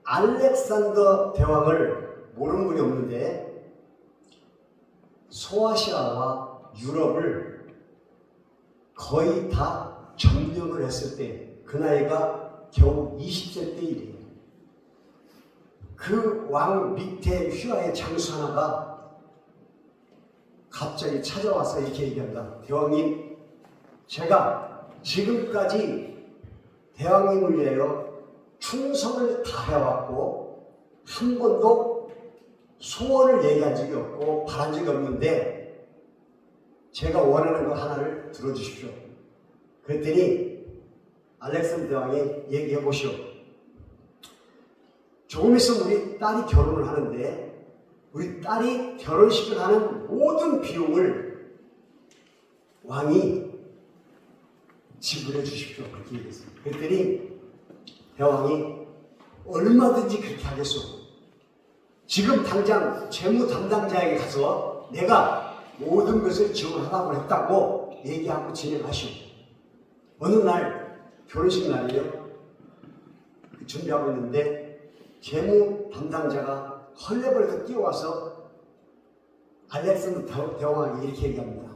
알렉산더 대왕을 모르는 분이 없는데 소아시아와 유럽을 거의 다 점령을 했을 때 그 나이가 겨우 20세 때이래요. 그 왕 밑에 휘하의 장수 하나가 갑자기 찾아와서 이렇게 얘기한다. 대왕님, 제가 지금까지 대왕님을 위하여 충성을 다해왔고 한 번도 소원을 얘기한 적이 없고 바란 적이 없는데 제가 원하는 거 하나를 들어주십시오. 그랬더니 알렉산더 대왕이 얘기해 보시오. 조금 있으면 우리 딸이 결혼을 하는데 우리 딸이 결혼식을 하는 모든 비용을 왕이 지불해 주십시오. 그렇게 얘기했어요. 그랬더니 대왕이 얼마든지 그렇게 하겠소. 지금 당장 재무 담당자에게 가서 내가 모든 것을 지원하라고 했다고 얘기하고 진행하시오. 어느 날 결혼식 날이에요. 준비하고 있는데 재무 담당자가 헐레벌떡 뛰어와서 알렉산더 대왕에게 이렇게 얘기합니다.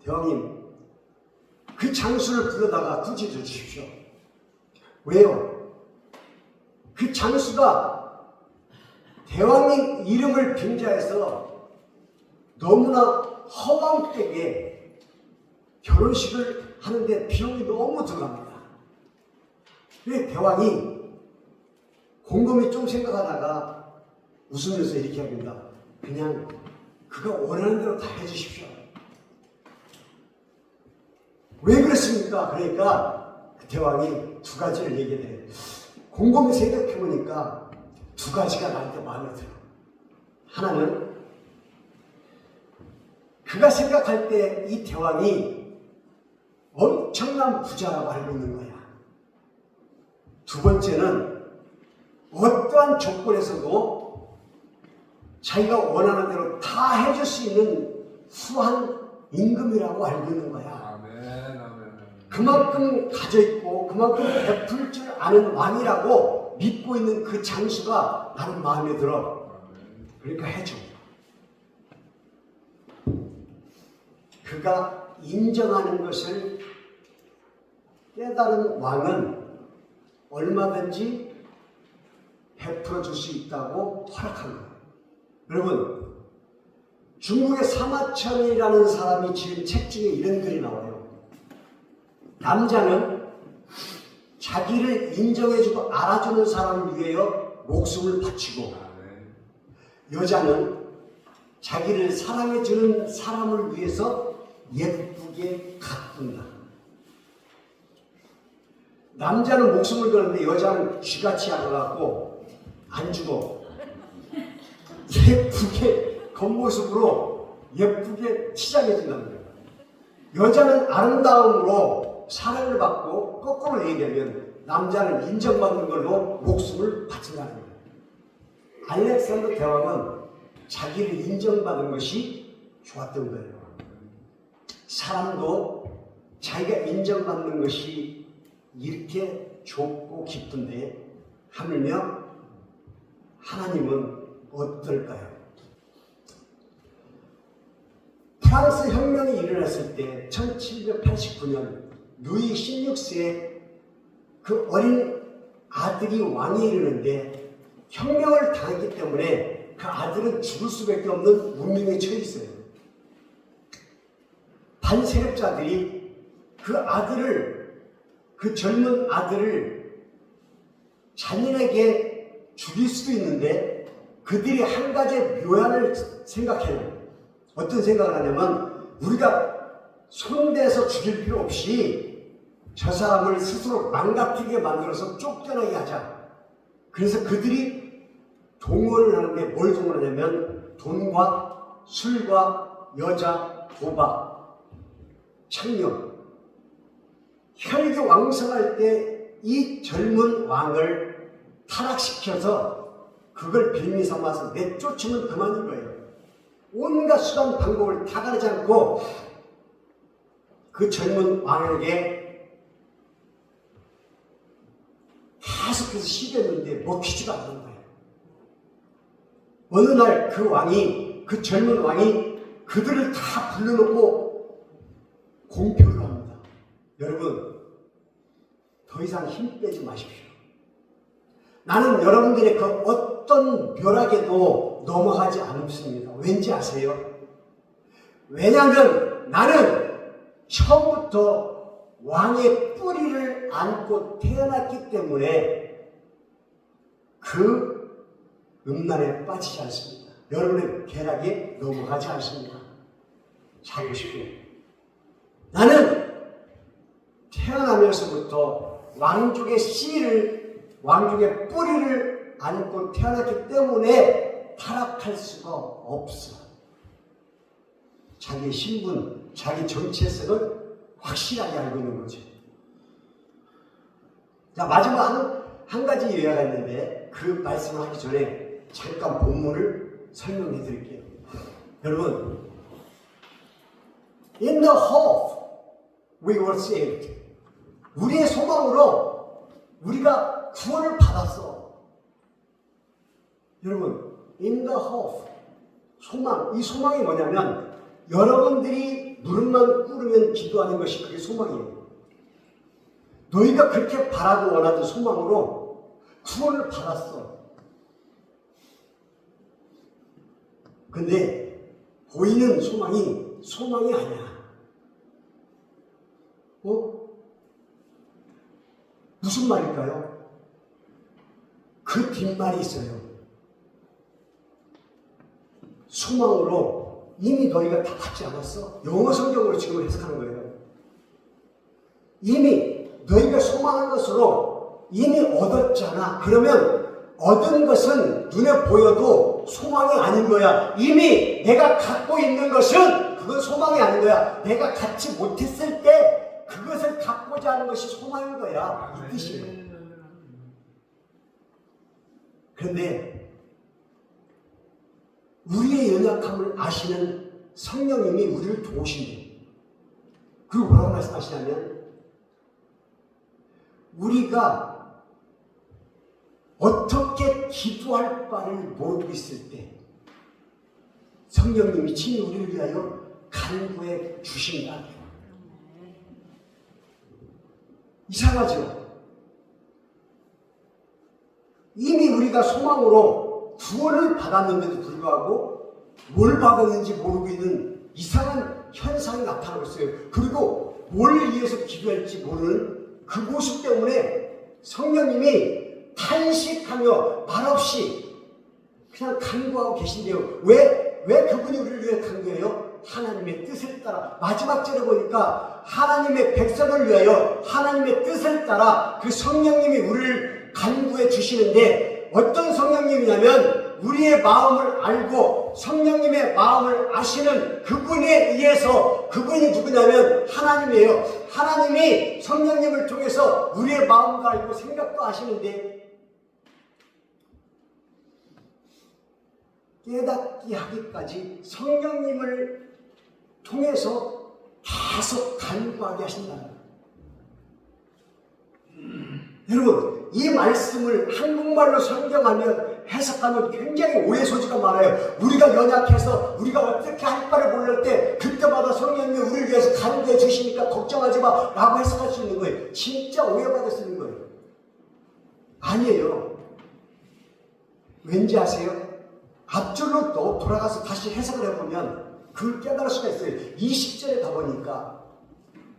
대왕님, 그 장수를 불러다가 굳이 주십시오. 왜요? 그 장수가 대왕님 이름을 빙자해서 너무나 허황되게 결혼식을 하는데 비용이 너무 들어갑니다. 그래서 대왕이 곰곰이 좀 생각하다가 웃으면서 이렇게 합니다. 그냥 그가 원하는 대로 다 해주십시오. 왜 그렇습니까? 그러니까 그 대왕이 두 가지를 얘기해요. 곰곰이 생각해보니까 두 가지가 나한테 마음에 들어. 하나는 그가 생각할 때 이 대왕이 엄청난 부자라고 알고 있는 거야. 두 번째는 어떠한 조건에서도 자기가 원하는 대로 다 해줄 수 있는 후한 임금이라고 알고 있는 거야. 그만큼 가져있고 그만큼 베풀 줄 아는 왕이라고 믿고 있는 그 장수가 나는 마음에 들어. 그러니까 해줘. 그가 인정하는 것을 깨달은 왕은 얼마든지 베풀어 줄 수 있다고 허락한 거예요. 여러분, 중국의 사마천이라는 사람이 지은 책 중에 이런 글이 나와요. 남자는 자기를 인정해주고 알아주는 사람을 위하여 목숨을 바치고 여자는 자기를 사랑해주는 사람을 위해서 예쁘게 가꾼다. 남자는 목숨을 거는데 여자는 쥐같이 알아갖고 안 죽어. 예쁘게 겉모습으로 예쁘게 치장해준다는 거예요. 여자는 아름다움으로 사랑을 받고 거꾸로 얘기하면 남자는 인정받는 걸로 목숨을 바친다는 거예요. 알렉산더 대왕은 자기를 인정받은 것이 좋았던 거예요. 사람도 자기가 인정받는 것이 이렇게 좋고 기쁜데 하물며 하나님은 어떨까요? 프랑스 혁명이 일어났을 때 1789년 루이 16세의 그 어린 아들이 왕이 이르는데 혁명을 당했기 때문에 그 아들은 죽을 수밖에 없는 운명에 처해 있어요. 반세력자들이 그 젊은 아들을 잔인하게 죽일 수도 있는데 그들이 한 가지의 묘안을 생각해요. 어떤 생각을 하냐면 우리가 손대서 죽일 필요 없이 저 사람을 스스로 망가뜨리게 만들어서 쫓겨나게 하자. 그래서 그들이 동원을 하는데 뭘 동원하냐면 돈과 술과 여자, 도박, 창녀. 혈기왕성할 때 이 젊은 왕을 타락시켜서 그걸 빌미 삼아서 내쫓으면 그만인 거예요. 온갖 수단 방법을 다 가리지 않고 그 젊은 왕에게 계속해서 시켰는데 먹히지가 않는 거예요. 어느 날 그 왕이, 그 젊은 왕이 그들을 다 불러놓고 공표를 합니다. 여러분, 더 이상 힘 빼지 마십시오. 나는 여러분들의 그 어떤 벼락에도 넘어가지 않습니다. 왠지 아세요? 왜냐하면 나는 처음부터 왕의 뿌리를 안고 태어났기 때문에 그 음란에 빠지지 않습니다. 여러분의 벼락에 넘어가지 않습니다. 잘 보십시오. 나는 태어나면서부터 왕족의 씨를, 왕족의 뿌리를 안고 태어났기 때문에 타락할 수가 없어. 자기 신분, 자기 정체성을 확실하게 알고 있는 거죠. 자, 마지막 한 가지 예화가 있는데 그 말씀을 하기 전에 잠깐 본문을 설명해 드릴게요. 여러분, In the hope we were saved. 우리의 소망으로 우리가 구원을 받았어. 여러분, in the hope, 소망. 이 소망이 뭐냐면 여러분들이 무릎만 꿇으면 기도하는 것이 그게 소망이에요. 너희가 그렇게 바라고 원하던 소망으로 구원을 받았어. 근데 보이는 소망이 아니야. 무슨 말일까요? 그 뒷말이 있어요. 소망으로 이미 너희가 다 받지 않았어? 영어 성경으로 지금 해석하는 거예요. 이미 너희가 소망한 것으로 이미 얻었잖아. 그러면 얻은 것은 눈에 보여도 소망이 아닌 거야. 이미 내가 갖고 있는 것은 그건 소망이 아닌 거야. 내가 갖지 못했을 때 그것을 갖고자 하는 것이 소망인 거야. 이 뜻이에요. 그런데 우리의 연약함을 아시는 성령님이 우리를 도우신대요. 그리고 뭐라고 말씀하시냐면 우리가 어떻게 기도할 바를 모르고 있을 때 성령님이 친히 우리를 위하여 간구해 주신다. 이상하죠? 이미 우리가 소망으로 구원을 받았는데도 불구하고 뭘 받았는지 모르고 있는 이상한 현상이 나타나고 있어요. 그리고 뭘 위해서 기도할지 모르는 그 모습 때문에 성령님이 탄식하며 말없이 그냥 간구하고 계신데요. 왜 그분이 우리를 위해 간구해요? 하나님의 뜻을 따라. 마지막 절에 보니까 하나님의 백성을 위하여 하나님의 뜻을 따라 그 성령님이 우리를 간구해 주시는데 어떤 성령님이냐면 우리의 마음을 알고 성령님의 마음을 아시는 그분에 의해서 그분이 누구냐면 하나님이에요. 하나님이 성령님을 통해서 우리의 마음도 알고 생각도 아시는데 깨닫게 하기까지 성령님을 통해서 계속 간구하게 하신다는 거예요. 여러분, 이 말씀을 한국말로 성경하면 해석하면 굉장히 오해 소지가 많아요. 우리가 연약해서 우리가 어떻게 할 바를 모를 때 그때마다 성령님이 우리를 위해서 간구해 주시니까 걱정하지 마 라고 해석할 수 있는 거예요. 진짜 오해받을 수 있는 거예요. 아니에요. 왠지 아세요? 앞줄로 또 돌아가서 다시 해석을 해보면 그걸 깨달을 수가 있어요. 20절에 가보니까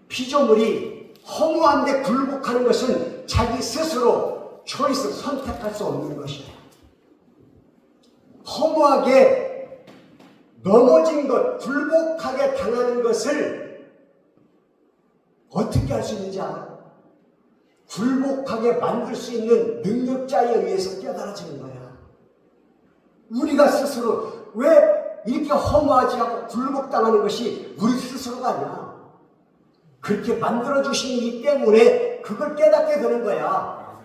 피조물이 허무한데 굴복하는 것은 자기 스스로 초이스, 선택할 수 없는 것이에요. 허무하게 넘어진 것, 굴복하게 당하는 것을 어떻게 할 수 있는지 알아? 굴복하게 만들 수 있는 능력자에 의해서 깨달아지는 거야. 우리가 스스로 왜 이렇게 허무하지 않고 굴복당하는 것이 우리 스스로가 아니야. 그렇게 만들어주신 이기 때문에 그걸 깨닫게 되는 거야.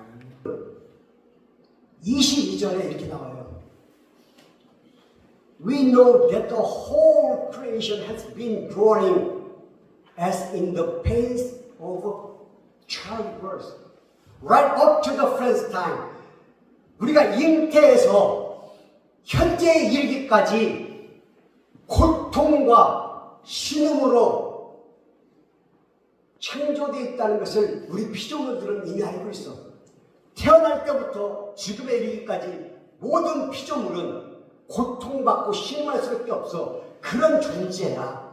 22절에 이렇게 나와요. We know that the whole creation has been growing as in the pains of childbirth. right up to the present time. 우리가 잉태에서 현재에 이르기까지 고통과 신음으로 창조되어 있다는 것을 우리 피조물들은 이미 알고 있어. 태어날 때부터 지금에 이르기까지 모든 피조물은 고통받고 신음할 수밖에 없어. 그런 존재야.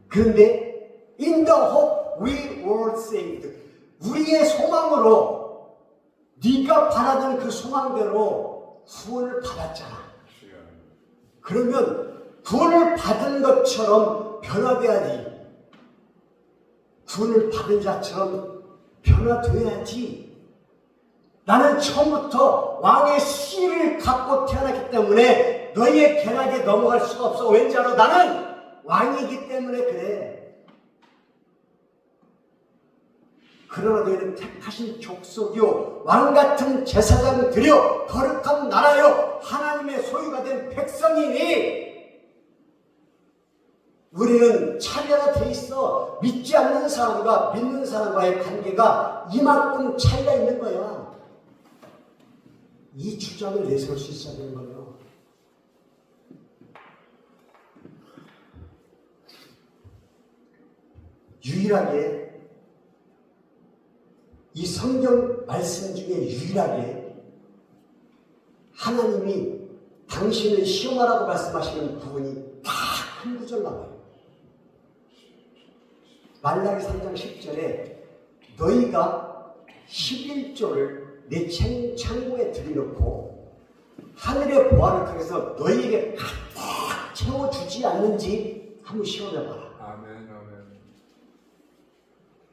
그런데 in the hope we were saved. 우리의 소망으로 네가 바라던 그 소망대로 구원을 받았잖아. 그러면 구원을 받은 것처럼 변화돼야지. 구원을 받은 자처럼 변화돼야지. 나는 처음부터 왕의 씨를 갖고 태어났기 때문에 너희의 계략에 넘어갈 수가 없어. 왠지 알아? 나는 왕이기 때문에 그래. 그러나 너희는 택하신 족속이요 왕같은 제사장들이요 거룩한 나라요 하나님의 소유가 된 백성이니 우리는 차이가 돼 있어. 믿지 않는 사람과 믿는 사람과의 관계가 이만큼 차이가 있는 거야. 이 주장을 내세울 수 있어야 되는 거예요. 유일하게 이 성경 말씀 중에 유일하게 하나님이 당신을 시험하라고 말씀하시는 부분이 딱 한 구절 나와요. 말라기 3장 10절에 너희가 11조를 내 창고에 들여놓고 하늘의 보화를 통해서 너희에게 가득 채워주지 않는지 한번 시험해봐라. 아멘, 아멘.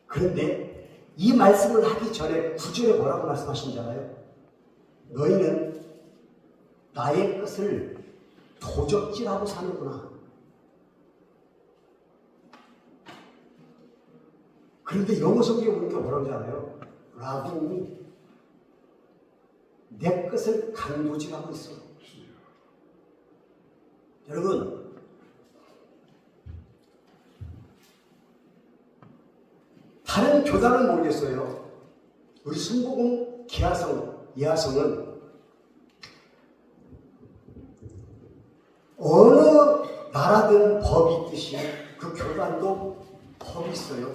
그런데 이 말씀을 하기 전에 9절에 뭐라고 말씀하신잖아요. 너희는 나의 것을 도적질하고 사는구나. 그런데 영어 성경에 보니까 뭐라고 하잖아요. 라빈이 내 것을 강도질하고 있어. 여러분, 다른 교단은 모르겠어요. 우리 순복음 기하성, 이하성은 어느 나라든 법이 있듯이 그 교단도 법이 있어요.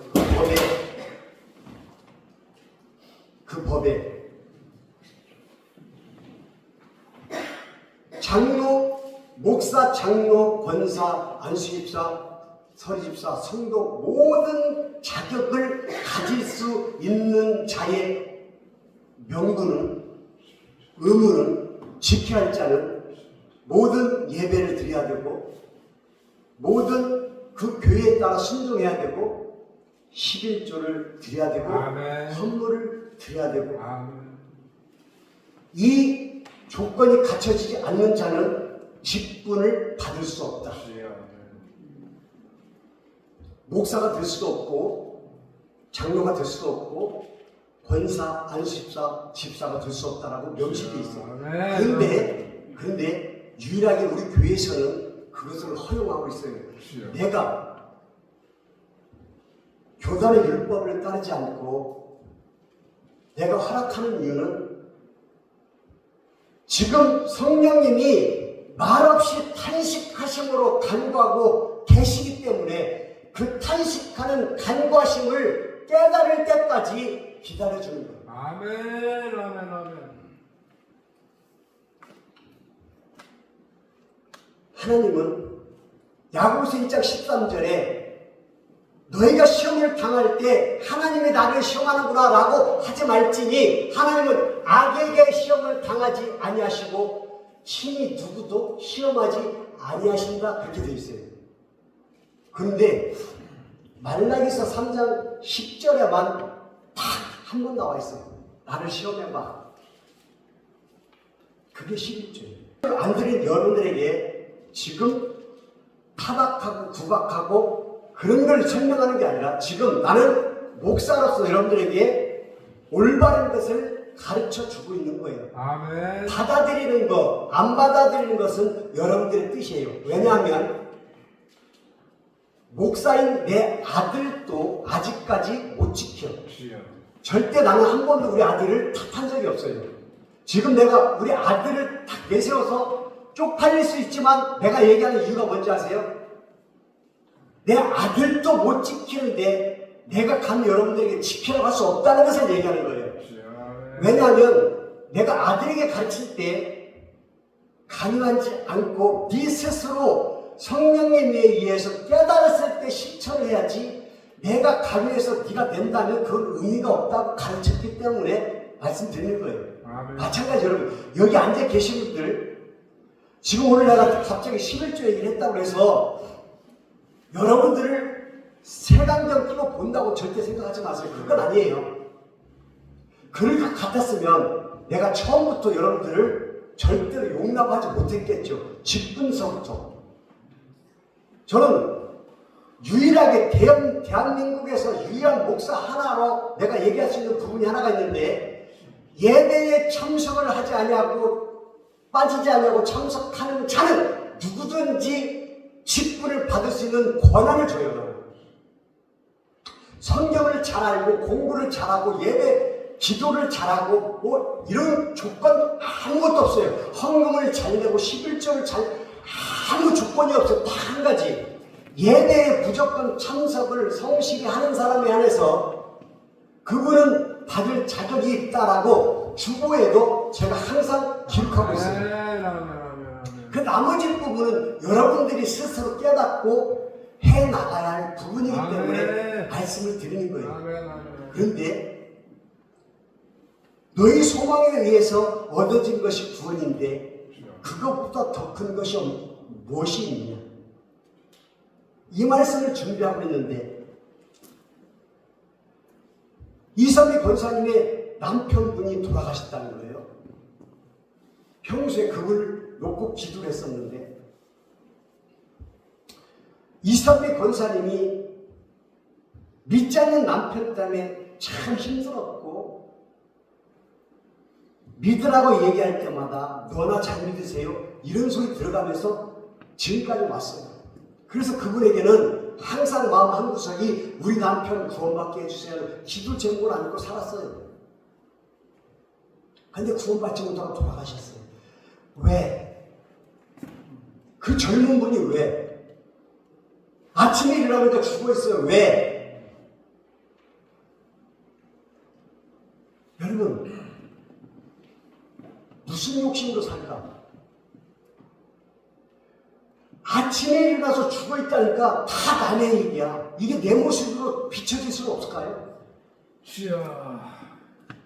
그 법에 장로, 목사, 장로, 권사, 안수집사, 서리집사, 성도 모든 자격을 가질 수 있는 자의 명분은, 의무는 지켜야 할 자는 모든 예배를 드려야 되고 모든 그 교회에 따라 순종해야 되고 11조를 드려야 되고 아멘. 헌물을 드려야 되고 아멘. 이 조건이 갖춰지지 않는 자는 직분을 받을 수 없다. 목사가 될 수도 없고 장로가 될 수도 없고 권사, 안수집사, 집사가 될 수 없다라고 명시되어 있어요. 그런데 유일하게 우리 교회에서는 그것을 허용하고 있어요. 내가 교단의 율법을 따르지 않고 내가 허락하는 이유는 지금 성령님이 말없이 탄식하심으로 간구하고 계시기 때문에 그 탄식하는 간구하심을 깨달을 때까지 기다려주는 거예요. 아멘, 아멘, 아멘. 하나님은 야고보서 1장 13절에 너희가 시험을 당할 때 하나님이 나를 시험하는구나 라고 하지 말지니 하나님은 악에게 시험을 당하지 아니하시고 친히 누구도 시험하지 아니하신다 그렇게 되어 있어요. 그런데 말라기서 3장 10절에만 딱 한 번 나와 있어요. 나를 시험해봐. 그게 11조예요. 안 들린 여러분들에게 지금 타박하고 구박하고 그런 걸 설명하는 게 아니라 지금 나는 목사로서 여러분들에게 올바른 것을 가르쳐 주고 있는 거예요. 아멘. 받아들이는 것, 안 받아들이는 것은 여러분들의 뜻이에요. 왜냐하면 목사인 내 아들도 아직까지 못 지켜. 절대 나는 한 번도 우리 아들을 탓한 적이 없어요. 지금 내가 우리 아들을 딱 내세워서 쪽팔릴 수 있지만 내가 얘기하는 이유가 뭔지 아세요? 내 아들도 못 지키는데 내가 감히 여러분들에게 지키라고 할 수 없다는 것을 얘기하는 거예요. 왜냐하면 내가 아들에게 가르칠 때 강요하지 않고 네 스스로 성령님에 의해서 깨달았을 때 실천을 해야지, 내가 강요해서 네가 된다면 그건 의미가 없다고 가르쳤기 때문에 말씀드리는 거예요. 마찬가지 여러분, 여기 앉아 계신 분들, 지금 오늘 내가 갑자기 11조 얘기를 했다고 해서 여러분들을 색안경 끼고 본다고 절대 생각하지 마세요. 그건 아니에요. 그럴 것 같았으면 내가 처음부터 여러분들을 절대로 용납하지 못했겠죠. 직분서부터. 저는 유일하게 대한민국에서 유일한 목사 하나로 내가 얘기할 수 있는 부분이 하나가 있는데, 예배에 참석을 하지 아니하고 빠지지 아니하고 참석하는 자는 누구든지 직분을 받을 수 있는 권한을 줘요. 성경을 잘 알고 공부를 잘하고 예배 기도를 잘하고 뭐 이런 조건 아무것도 없어요. 헌금을 잘 내고 11조를 잘, 아무 조건이 없어요. 딱 한 가지, 예배에 무조건 참석을 성실히 하는 사람에 한해서 그분은 받을 자격이 있다라고 주보에도 제가 항상 기록하고 있어요. 그 나머지 부분은 여러분들이 스스로 깨닫고 해나가야 할 부분이기 때문에 말씀을 드리는 거예요. 그런데 너희 소망에 의해서 얻어진 것이 구원인데 그것보다 더 큰 것이 무엇이 있느냐, 이 말씀을 준비하고 있는데, 이선미 권사님의 남편분이 돌아가셨다는 거예요. 평소에 그걸 놓고 기도를 했었는데, 이선미 권사님이 믿지 않는 남편 때문에 참 힘들었고, 믿으라고 얘기할 때마다 너나 잘 믿으세요 이런 소리 들어가면서 지금까지 왔어요. 그래서 그분에게는 항상 마음 한구석이 우리 남편 구원받게 해주세요 기도 제목을 안고 살았어요. 근데 구원받지 못하고 돌아가셨어요. 왜? 그 젊은 분이 왜? 아침에 일어나니까 죽어있어요. 왜? 여러분, 무슨 욕심으로 살까? 아침에 일어나서 죽어있다니까 다 남의 얘기야. 이게 내 모습으로 비춰질 수는 없을까요?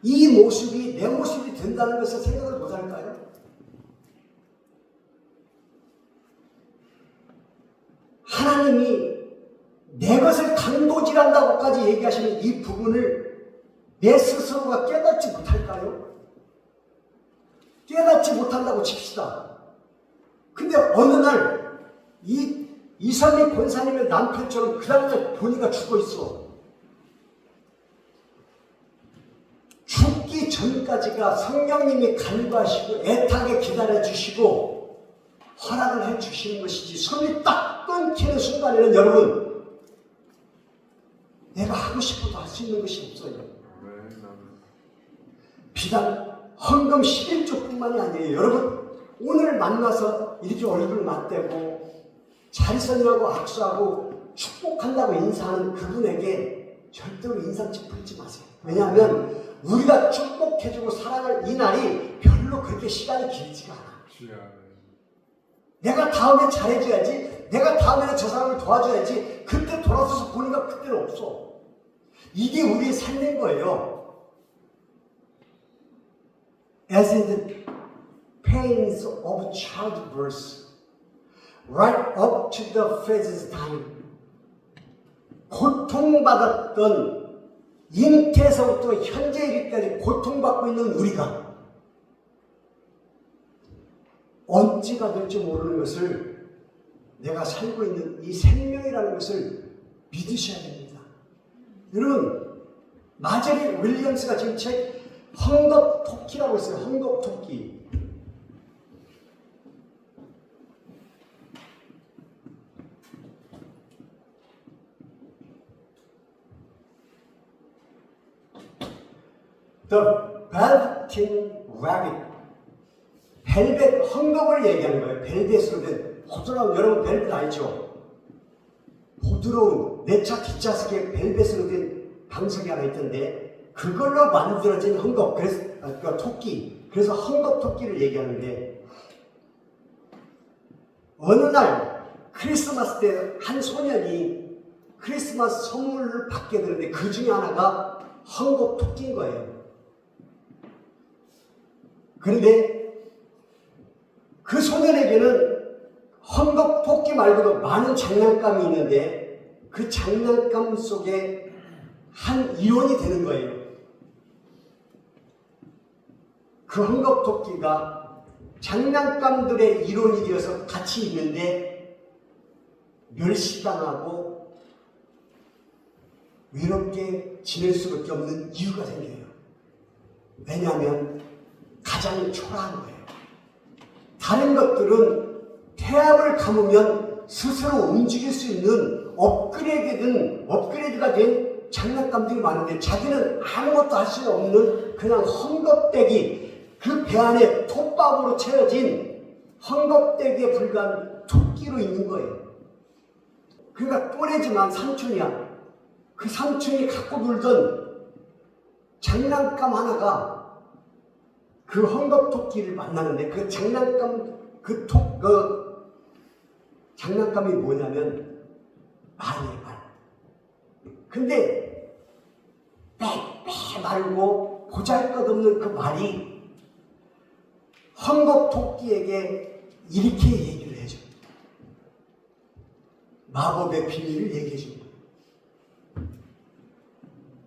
이 모습이 내 모습이 된다는 것을 생각을 못할까요? 하나님이 내 것을 강도질한다고까지 얘기하시는 이 부분을 내 스스로가 깨닫지 못할까요? 깨닫지 못한다고 칩시다. 근데 어느 날 이선미 권사님의 남편처럼 그 다음날 보니까 죽어있어. 죽기 전까지가 성령님이 간구하시고 애타게 기다려주시고 허락을 해주시는 것이지, 손이 딱 끊기는 순간에는 여러분, 내가 하고 싶어도 할 수 있는 것이 없어요. 비단 헌금 11조뿐만이 아니에요. 여러분, 오늘 만나서 이렇게 얼굴 맞대고 잘 있었냐고 악수하고 축복한다고 인사하는 그분에게 절대로 인상 찌푸리지 마세요. 왜냐하면 우리가 축복해주고 사랑할 이 날이 별로 그렇게 시간이 길지가 않아. 내가 다음에 잘해줘야지, 내가 다음에는 저 사람을 도와줘야지, 그때 돌아서서 보니까 그때는 없어. 이게 우리의 삶인 거예요. As in the pains of childbirth, right up to the physics time. 고통받았던 잉태에서부터 현재 이르기까지 고통받고 있는 우리가 언제가 될지 모르는 것을, 내가 살고 있는 이 생명이라는 것을 믿으셔야 됩니다. 여러분, 마저리 윌리엄스가 지금 책 헝겊토끼라고 했어요. 헝겊토끼. The Velveteen Rabbit. 벨벳, 헝겊을 얘기하는 거예요. 벨벳으로 된 부드러운, 여러분 벨벳 알죠? 부드러운 내 차 뒷좌석에 벨벳으로 된 방석이 하나 있던데 그걸로 만들어진 헝겊, 그래서 그러니까 토끼, 그래서 헝겊 토끼를 얘기하는데 어느 날 크리스마스 때 한 소년이 크리스마스 선물을 받게 되는데 그 중에 하나가 헝겊 토끼인 거예요. 그런데 그 소년에게는 헝겊 토끼 말고도 많은 장난감이 있는데 그 장난감 속에 한 이론이 되는 거예요. 그 헝겊 토끼가 장난감들의 이론이 되어서 같이 있는데 멸시당하고 외롭게 지낼 수밖에 없는 이유가 생겨요. 왜냐하면 가장 초라한 거예요. 다른 것들은 태압을 감으면 스스로 움직일 수 있는 업그레이드가 된 장난감들이 많은데 자기는 아무것도 할 수 없는 그냥 헝겊대기, 그 배 안에 톱밥으로 채워진 헝겊대기에 불과한 토끼로 있는 거예요. 그러니까 또래지만 삼촌이야. 그 삼촌이 갖고 놀던 장난감 하나가 그 헝겊 토끼를 만나는데 그 장난감이 뭐냐면 말이에요, 말. 근데 빼빼 말고 보잘것없는 그 말이 헝겊 토끼에게 이렇게 얘기를 해줘. 마법의 비밀을 얘기해 준 거야.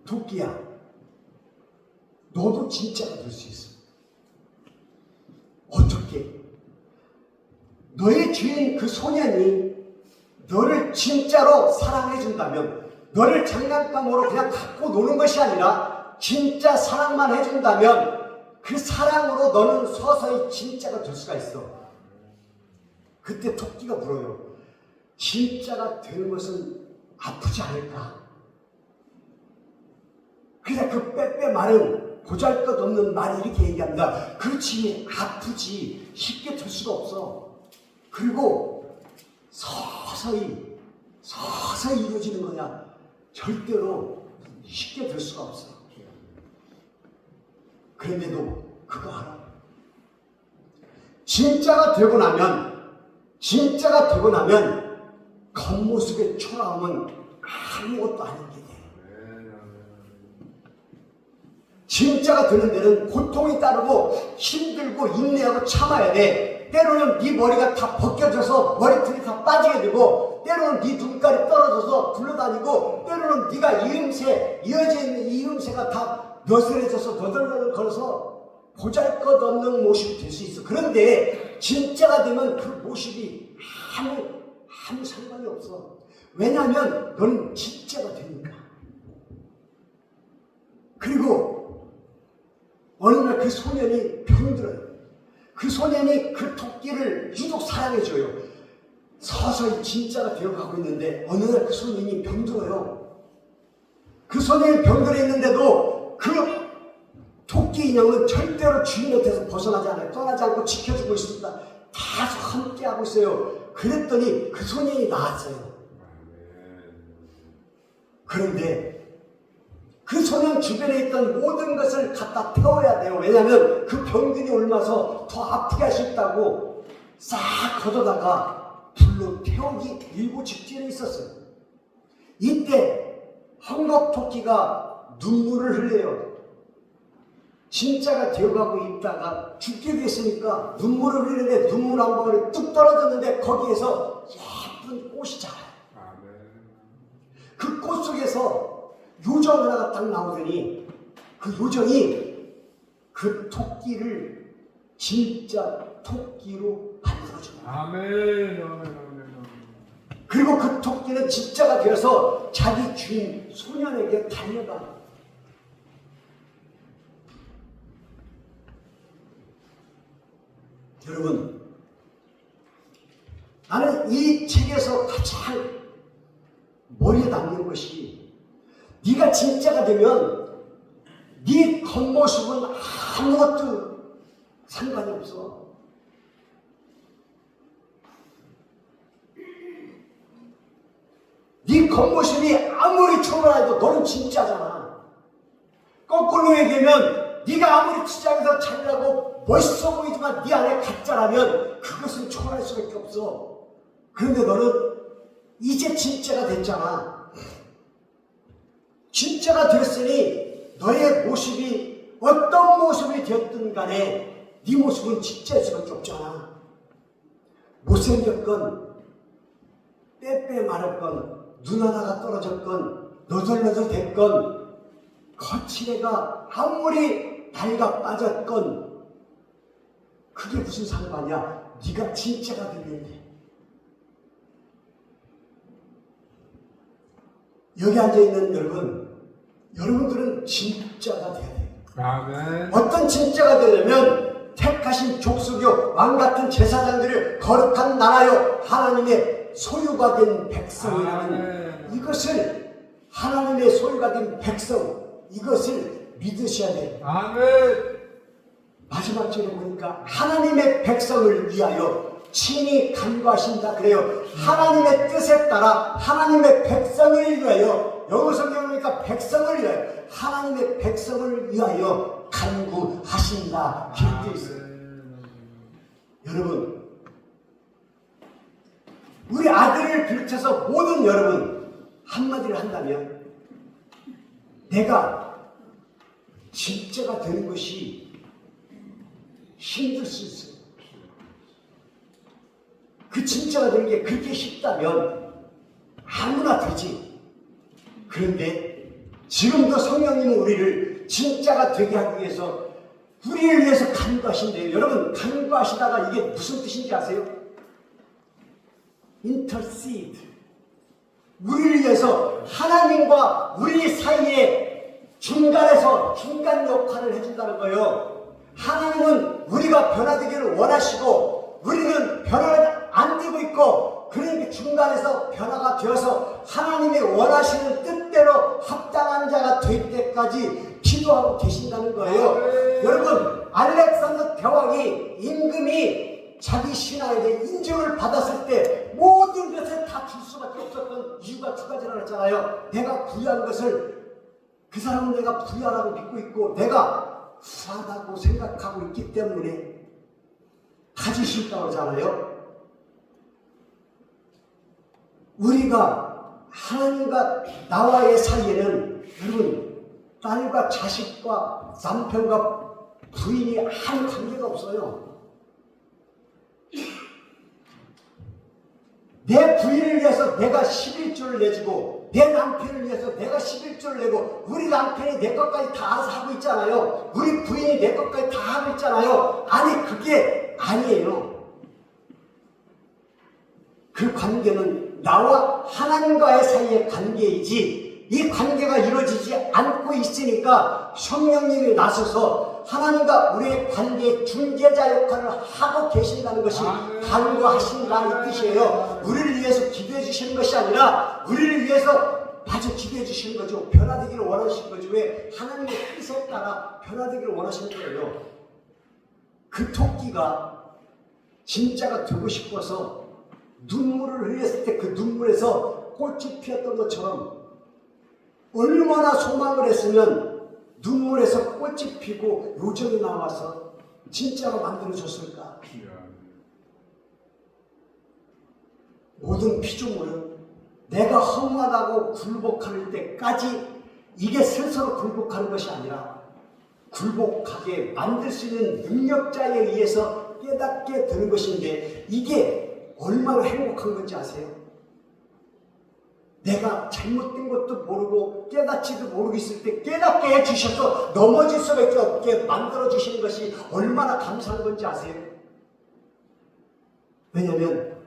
토끼야, 너도 진짜가 될 수 있어. 어떻게? 너의 주인 그 소년이 너를 진짜로 사랑해준다면, 너를 장난감으로 그냥 갖고 노는 것이 아니라 진짜 사랑만 해준다면 그 사랑으로 너는 서서히 진짜가 될 수가 있어. 그때 토끼가 물어요. 진짜가 되는 것은 아프지 않을까? 그냥 그 빼빼 말은 보잘것없는 말이 이렇게 얘기합니다. 그렇지, 아프지, 쉽게 될 수가 없어. 그리고 서서히 이루어지는 거냐. 절대로 쉽게 될 수가 없어. 그런데도 그거 알아. 진짜가 되고 나면 겉모습의 초라함은 아무것도 아닌 게 돼. 진짜가 되는 데는 고통이 따르고 힘들고 인내하고 참아야 돼. 때로는 네 머리가 다 벗겨져서 머리털이 다 빠지게 되고, 때로는 네 눈깔이 떨어져서 굴러다니고, 때로는 네가 이어져 있는 이음새가 다 너스레져서 너덜너덜 걸어서 보잘것없는 모습이 될 수 있어. 그런데 진짜가 되면 그 모습이 아무 상관이 없어. 왜냐하면 너는 진짜가 되니까. 그리고 어느 날 그 소년이 병들어요. 그 소년이 그 토끼를 유독 사랑해줘요. 서서히 진짜가 되어가고 있는데 어느 날 그 소년이 병들어요. 그 소년이 병들어 있는데도 그 토끼 인형은 절대로 주인 곁에서 벗어나지 않아요. 떠나지 않고 지켜주고 있습니다. 계속 함께하고 있어요. 그랬더니 그 소년이 나았어요. 그런데 그 소년 주변에 있던 모든 것을 갖다 태워야 돼요. 왜냐하면 그 병균이 옮아서 더 아프게 할 수 있다고 싹 걷어다가 불로 태우기 일보 직전에 있었어요. 이때 헝겊 토끼가 눈물을 흘려요. 진짜가 되어가고 있다가 죽게 됐으니까 눈물을 흘리는데 눈물 한 방울이 뚝 떨어졌는데 거기에서 예쁜 꽃이 자라요. 그 꽃 속에서 요정 하나가 딱 나오더니 그 요정이 그 토끼를 진짜 토끼로 만들어줘요. 아멘. 그리고 그 토끼는 진짜가 되어서 자기 주인 소년에게 달려가. 여러분, 나는 이 책에서 가장 머리에 남는 것이, 네가 진짜가 되면 네 겉모습은 아무것도 상관이 없어. 네 겉모습이 아무리 초라해도 너는 진짜잖아. 거꾸로 얘기하면 네가 아무리 시장에서 잘나고 멋있어 보이지만 네 안에 가짜라면 그것은 초라할 수밖에 없어. 그런데 너는 이제 진짜가 됐잖아. 진짜가 됐으니 너의 모습이 어떤 모습이 되었든 간에 네 모습은 진짜일 수밖에 없잖아. 못생겼건 빼빼 마렵건 눈 하나가 떨어졌건 너덜너덜 됐건 거칠애가 아무리 낡아 빠졌건 그게 무슨 상관이야. 네가 진짜가 되는데. 여기 앉아있는 여러분들은 진짜가 돼야 돼. 아멘. 어떤 진짜가 되려면 택하신 족속이요 왕같은 제사장들을 거룩한 나라요 하나님의 소유가 된 백성이라는 이것을, 하나님의 소유가 된 백성, 이것을 믿으셔야 돼. 아멘. 마지막 절에 보니까 하나님의 백성을 위하여 친히 간구하신다 그래요. 하나님의 뜻에 따라 하나님의 백성을 위하여, 영어 성경을 보니까 백성을 위하여, 하나님의 백성을 위하여 간구하신다 기록되어 있어요. 여러분, 우리 아들을 비롯해서 모든 여러분 한마디를 한다면 내가 진짜가 되는 것이 힘들 수 있어요. 그 진짜가 되는 게 그렇게 쉽다면 아무나 되지. 그런데 지금도 성령님은 우리를 진짜가 되게 하기 위해서 우리를 위해서 간구하신대요. 여러분, 간구하시다가 이게 무슨 뜻인지 아세요? intercede. 우리를 위해서 하나님과 우리 사이에 중간에서 중간 역할을 해준다는 거예요. 하나님은 우리가 변화되기를 원하시고 우리는 변화를 안 되고 있고, 그러니까 중간에서 변화가 되어서 하나님이 원하시는 뜻대로 합당한 자가 될 때까지 기도하고 계신다는 거예요. 여러분, 알렉산더 대왕이 임금이 자기 신하에 대해 인정을 받았을 때 모든 것을 다 줄 수밖에 없었던 이유가 두 가지라고 했잖아요. 내가 부유한 것을 그 사람은 내가 부유하다고 믿고 있고 내가 후하다고 생각하고 있기 때문에 가질 수 있다고 하잖아요. 우리가 하나님과 나와의 사이에는 여러분, 딸과 자식과 남편과 부인이 한 관계가 없어요. 내 부인을 위해서 내가 11조를 내주고 내 남편을 위해서 내가 11조를 내고 우리 남편이 내 것까지 다 알아서 하고 있잖아요. 우리 부인이 내 것까지 다 하고 있잖아요. 아니, 그게 아니에요. 그 관계는 나와 하나님과의 사이의 관계이지, 이 관계가 이루어지지 않고 있으니까 성령님이 나서서 하나님과 우리의 관계의 중재자 역할을 하고 계신다는 것이 간구하신다는 뜻이에요. 우리를 위해서 기도해 주시는 것이 아니라 우리를 위해서 마저 기도해 주시는 거죠. 변화되기를 원하시는 거죠. 왜? 하나님의 뜻에 따라 변화되기를 원하시는 거예요. 그 토끼가 진짜가 되고 싶어서 눈물을 흘렸을 때 그 눈물에서 꽃이 피었던 것처럼 얼마나 소망을 했으면 눈물에서 꽃이 피고 요정이 나와서 진짜로 만들어졌을까? 모든 피조물은 내가 허무하다고 굴복할 때까지 이게 스스로 굴복하는 것이 아니라 굴복하게 만들 수 있는 능력자에 의해서 깨닫게 되는 것인데, 이게 얼마나 행복한 건지 아세요? 내가 잘못된 것도 모르고 깨닫지도 모르고 있을 때 깨닫게 해주셔서 넘어질 수밖에 없게 만들어주시는 것이 얼마나 감사한 건지 아세요? 왜냐하면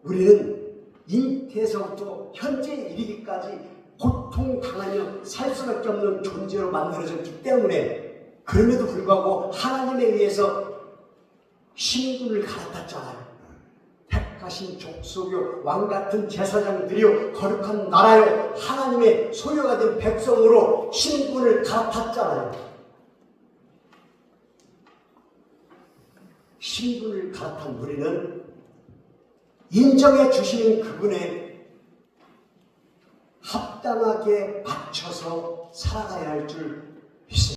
우리는 잉태에서부터 현재 이르기까지 고통당하며 살 수밖에 없는 존재로 만들어졌기 때문에, 그럼에도 불구하고 하나님에 의해서 신분을 갈아탔잖아요. 택하신 족속이요 왕같은 제사장들이요 거룩한 나라요 하나님의 소유가 된 백성으로 신분을 갈아탔잖아요. 신분을 갈아탄 우리는 인정해 주시는 그분에 합당하게 맞춰서 살아가야 할 줄 믿습니다.